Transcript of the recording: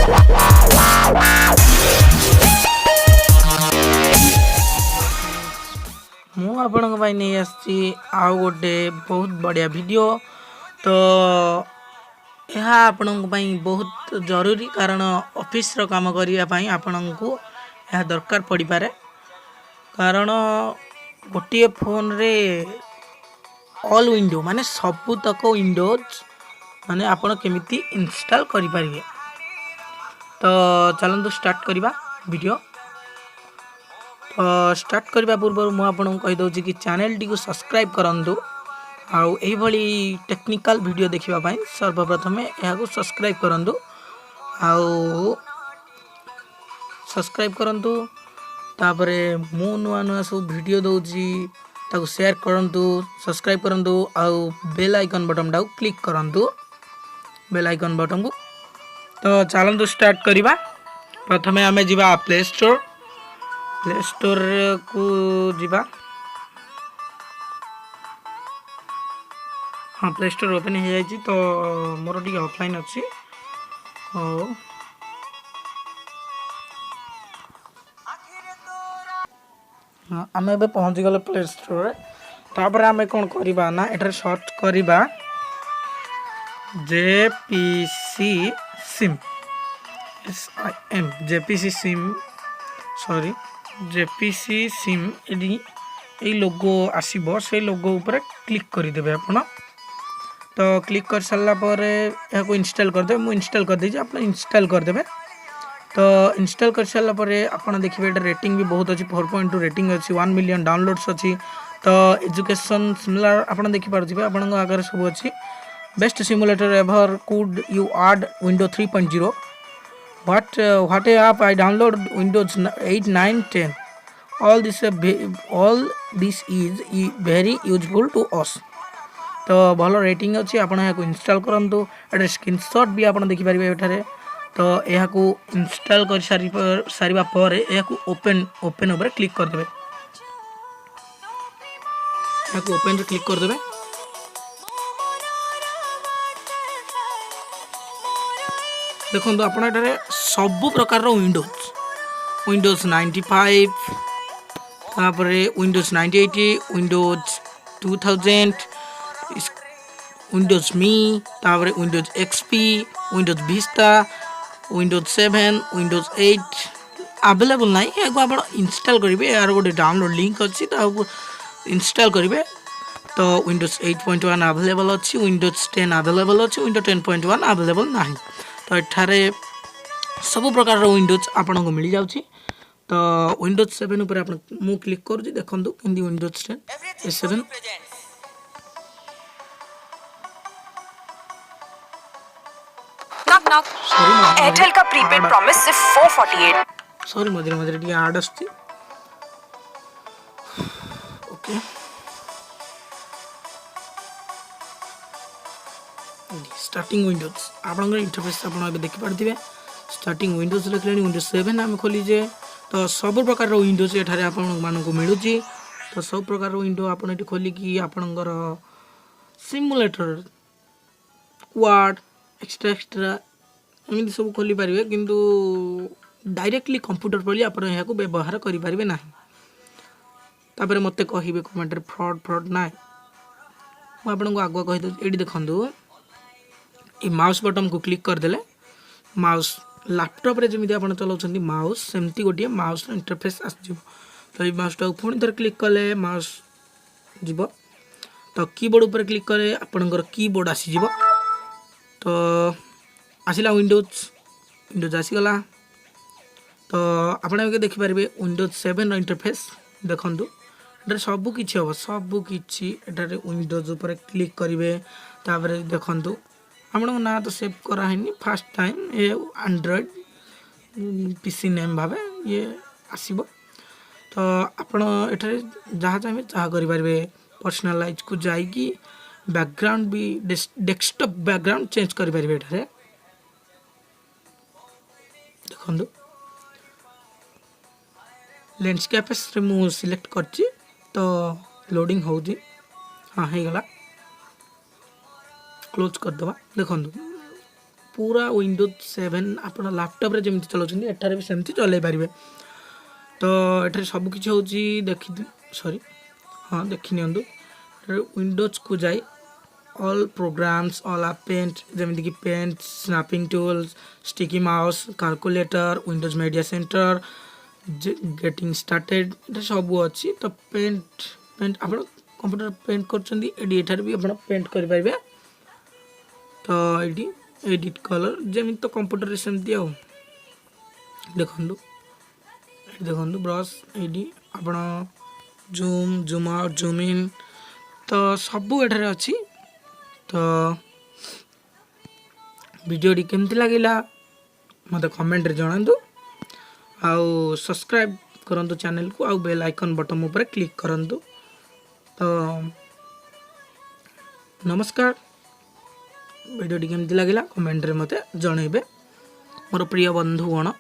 मु आपण नहीं आसी आउ गोटे बहुत बढ़िया वीडियो। तो यह आपण बहुत जरूरी कारण ऑफिस रो काम करने आपण को यह दरकार पड़ पारे। कारण गोटे फोन रे ऑल विंडो माने सबू तक विंडोज माने आपण केमिति इंस्टॉल करि परिबे। तो चलंतु स्टार्ट करिबा वीडियो। तो स्टार्ट करने पूर्व मुझे आपको कही दूँ कि चैनल टी को सब्सक्राइब करंतु आउ एही भली टेक्निकल वीडियो देखिबा पई सर्वप्रथम यह सब्सक्राइब करंतु आउ सब्सक्राइब करंतु। तापरे मु नुआ नुआ सब वीडियो दोची ताको शेयर करंतु सब्सक्राइब करंतु आउ बेल आइकन बटन टाको क्लिक करंतु बेल आइकन बटन को। तो चलंतु स्टार्ट करिबा। प्रथमे आमे जिबा प्ले स्टोर को जिबा। हाँ प्ले स्टोर ओपन हो जाए तो मोर टी ऑफलाइन अच्छी हाँ आम ए पहुँची गले प्ले स्टोर। तापर आम कौन करवा ना एटार सर्च करवा JPC SIM SIM JPC SIM sorry JPC SIM ये लोगो आसीबो से लोगो ऊपर क्लिक करदेवे आपण। तो क्लिक कर सारा पर यह इंस्टॉल करदे मु इंस्टॉल कर दीजिए आप इंस्टॉल करदेवे। तो इंस्टॉल कर सारा पर आप देखिए ये रेटिंग भी बहुत अच्छी 4.2 रेटिंग अच्छी 1 मिलियन डाउनलोड्स अच्छी। तो एजुकेशन सिमिलर आप देखिपे आपण आगे सब अच्छी। Best simulator ever could you add window 3.0 what app I download Windows 8 9 10 all this is very useful to us। तो भल रेटिंग अच्छी आप इंस्टॉल करंतु एटा स्क्रीनशॉट भी आप देखि परिबे एठारे। तो यह को इंस्टॉल कर सारिबा पर यह को ओपन ऊपर क्लिक कर देबे। यह को ओपन रे क्लिक कर देबे। देखो आप सबू प्रकार विंडोज 95 तापर विंडोज 9080 विंडोज 2000 विंडोज मी तापर Windows XP Windows Vista Windows 7 Windows 8 available ना आप इंस्टॉल करेंगे। यार गोटे डाउनलोड लिंक अच्छी इंस्टॉल करेंगे। तो विंडोज 8.1 अवेलेबल अच्छी विंडोज 10 अवेलेबल अच्छी विंडोज 10.1 अवेलेबल ना। तो एठारे सब प्रकार विंडोज आपन को मिल जाउची। तो विंडोज 7 ऊपर आप मु क्लिक करू देखंतु केंदी विंडोज 10 7 नॉक नॉक एयरटेल का प्रीपेड प्रॉमिस सिर्फ 448। सॉरी मधुर मधुर टी ऐड आस्ती। ओके स्टार्टिंग विंडोज आपन इंटरफेस आप देखि पारथिबे। स्टार्टिंग विंडोज लिखले विंडोज 7 आम खोलीजे। तो सब प्रकार विंडोज एठारे आपण मानक मिलुची। तो सब प्रकार विंडो आपन एठी खोलिकी आपनकर सिमुलेटर क्वाड एक्स्ट्रा एमती सब खोली पारे किंतु डायरेक्टली कंप्यूटर पर आप व्यवहार करें ना। तापर मत कहे कमेंट फ्रॉड ना मुझे आगुआ कहीदे ये देखो ये माउस बटन को क्लिक करदेले माउस लैपटॉप रे जमी आप चलाउछन्ती माउस सेमती गोटे माउस इंटरफेस आसो। तो ये माउस टाक पुणी थर क्लिक कले माउस जीव। तो कीबोर्ड ऊपर क्लिक कले आपणकर कीबोर्ड आसीज। तो आसला विंडोज आसीगला। तो आपड़ देखिपारे विंडोज 7 इंटरफेस देखूँ ये सबकि हम सबकि विंडोज ऊपर क्लिक करेंगे। तापर देखूँ आपण ना तो सेव करानी फास्ट टाइम ये एंड्रॉइड पीसी नेम भाव ये आसब। तो आपण एठारे जहाँ चाहिए जहाँ करेंगे पर्सनालाइज को जाइकी बैकग्राउंड भी डेस्कटॉप बैकग्राउंड चेंज करेंगे। एठारे देखो लैंडस्केप मु सिलेक्ट करची। तो लोडिंग हो हाँ हो गला क्लोज करदे। देखो पूरा विंडोज 7 आप लैपटॉप रे जमी चलाउछन एठारे भी सेमती चलै पारिबे। तो एठारे सब किछि होची देखि सॉरी हाँ देखि नियंतु विंडोज को जाई ऑल प्रोग्राम्स ऑल आप पेंट जमी कि paint snipping tools sticky mouse calculator Windows media center getting started ये सब अच्छी। तो पेंट पेंट आप कंप्यूटर पेंट कर भी आप पेंट करेंगे। तो ये एडिट कलर जमी तो कंप्यूटर सेमती आ देखु देखु ब्रश ये आप zoom zoom out zoom in तो सबू एठारे अच्छी। तो वीडियोटी केमती लगिला मत कमेंट रे जणांतु आउ सब्सक्राइब करंतु चैनल को आउ बेल आइकन बटन ऊपर क्लिक करंतु। तो नमस्कार वीडियोटी केमती लगिला कमेंट रे मते जणैबे मोर प्रिय बंधुगण।